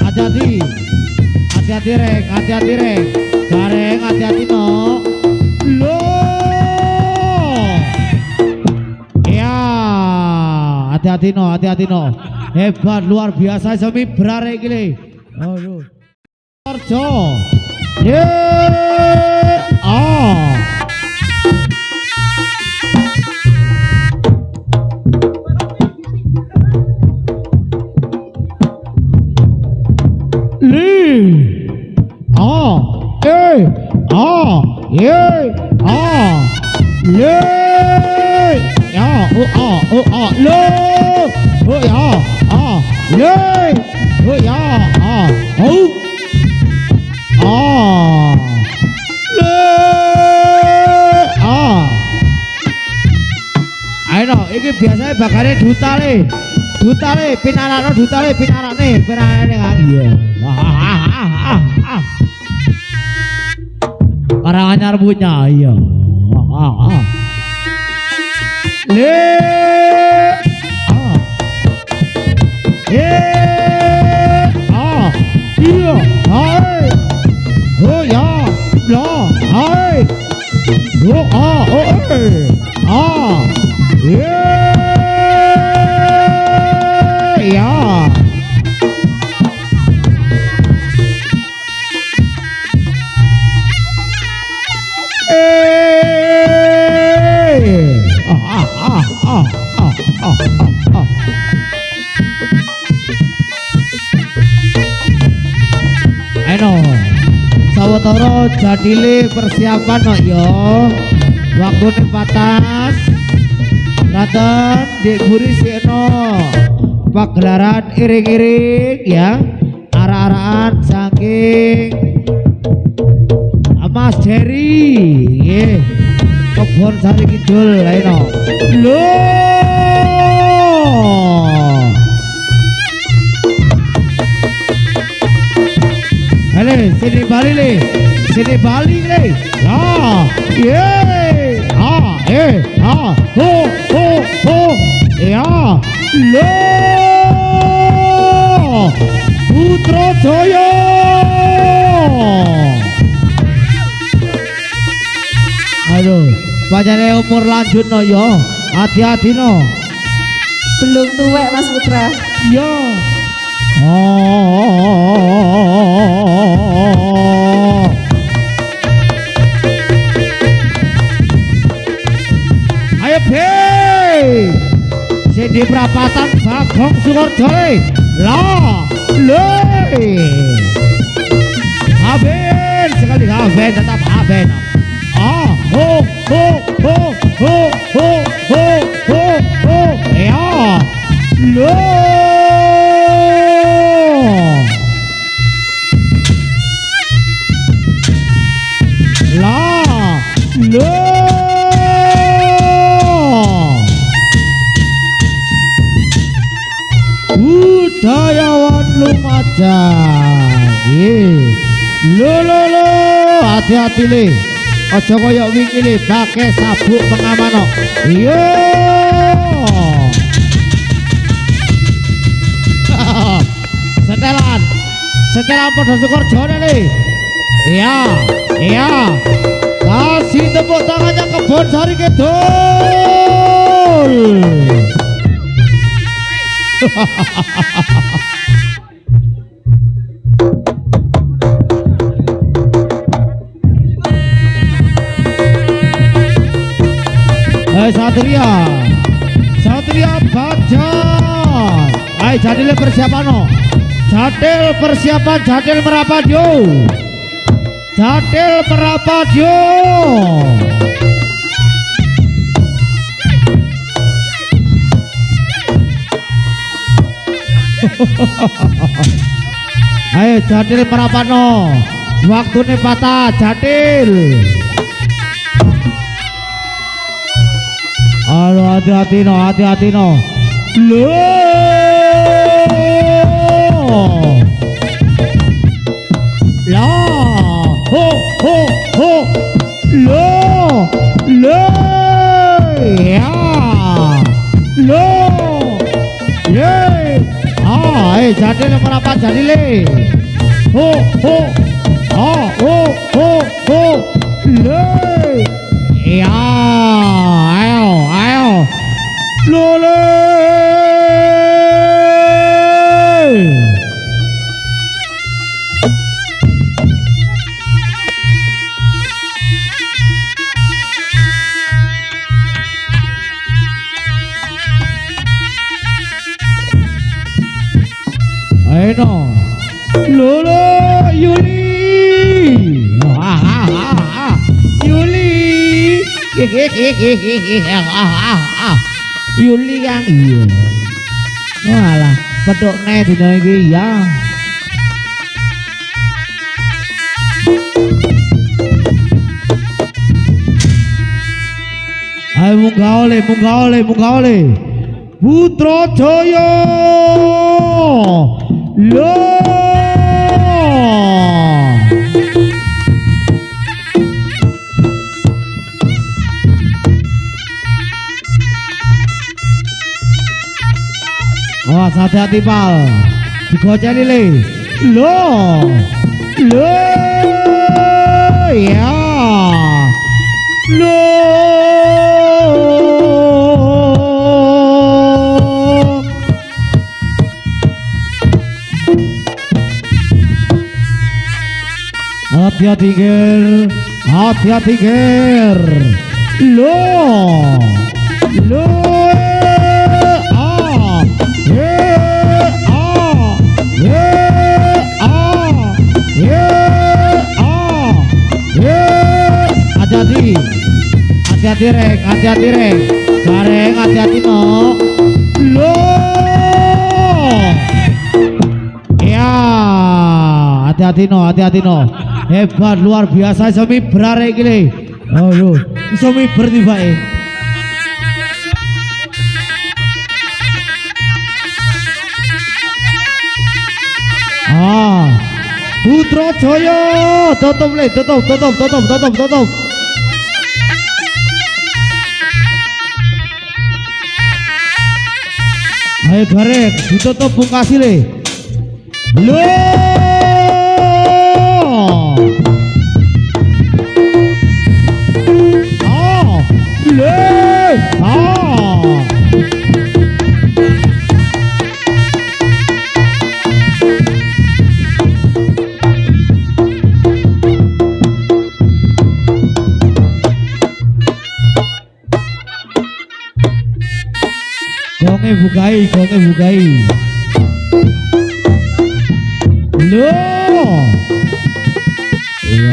Hati-hati, hati-hati rek, gareng hati-hati no. Lo, ya, hati-hati no. Hebat luar biasa semi berarek gile. Aduh, Arjo, ayo iki biasanya bakare dutale pinarane iya orang anyar punya iya iya hai oh ya lo hai ya ayo sawetara jadile persiapan no yo waktune patas raten di guri seno pagelaran iring-iring ya arah-arahan saking Mas Jerry nggih Kebon Sari Kidul ayo lho hale sini Bali le ya ye ho ya lo Putra Jaya aduh pancene umur lanjut no yo hati-hati no belum tuwek Mas Putra yo ayo be di perapatan Bagong Sukorejo lah le Aben sekali Aben tetap Aben ya lo lah lo budayawan Lumajang lo hati-hati le aja koyo wingi le pakai sabuk pengaman iya setelan pada Sukorejo le iya kasih tepuk tangannya Kebon Sari Kidul Satria Bajang ayo jadil persiapan no jadil merapat yo ayo jadil merapat no waktunya patah jadil aduh hati-hati no jadi le merapat jadi le. Ho ho. Oh ho le. Ya, ayo. Lole. Ayo, Lolo, Yuli, Yuli, Yuli yang iya, walah, pedok nih dina iki ya. Ayo munggah oleh, Putra Jaya. Lo oh hati-hati pal digoceni le lo ya lo hati-hati ger lo hati-hati rek bareng hati-hati no lo ya hati-hati no hebat luar biasa iso miber rek iki. Oh lho iso miber tibake. Putra Jaya tutup. Ayo garek ditutup pungkasi le lo gonge bukai lo iya